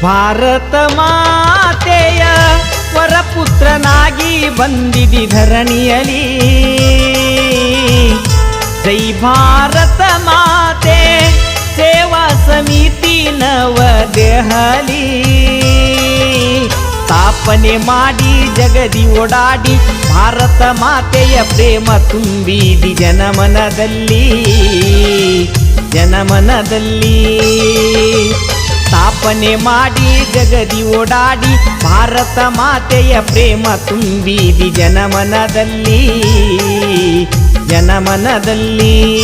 ಭಾರತ ಮಾತೆಯ ವರಪುತ್ರನಾಗಿ ಬಂದಿದಿ ಧರಣಿಯಲಿ. ಜೈ ಭಾರತ ಮಾತೆ ಸೇವಾ ಸಮಿತಿ ನವದೆಹಲಿ. ಸ್ಥಾಪನೆ ಮಾಡಿ ಜಗದಿ ಓಡಾಡಿ ಭಾರತ ಮಾತೆಯ ಪ್ರೇಮ ತುಂಬಿದಿ ಜನಮನದಲ್ಲಿ ಜನಮನದಲ್ಲಿ. ಸ್ಥಾಪನೆ ಮಾಡಿ ಜಗದಿ ಓಡಾಡಿ ಭಾರತ ಮಾತೆಯ ಪ್ರೇಮ ತುಂಬಿದಿ ಜನಮನದಲ್ಲಿ ಜನಮನದಲ್ಲಿ.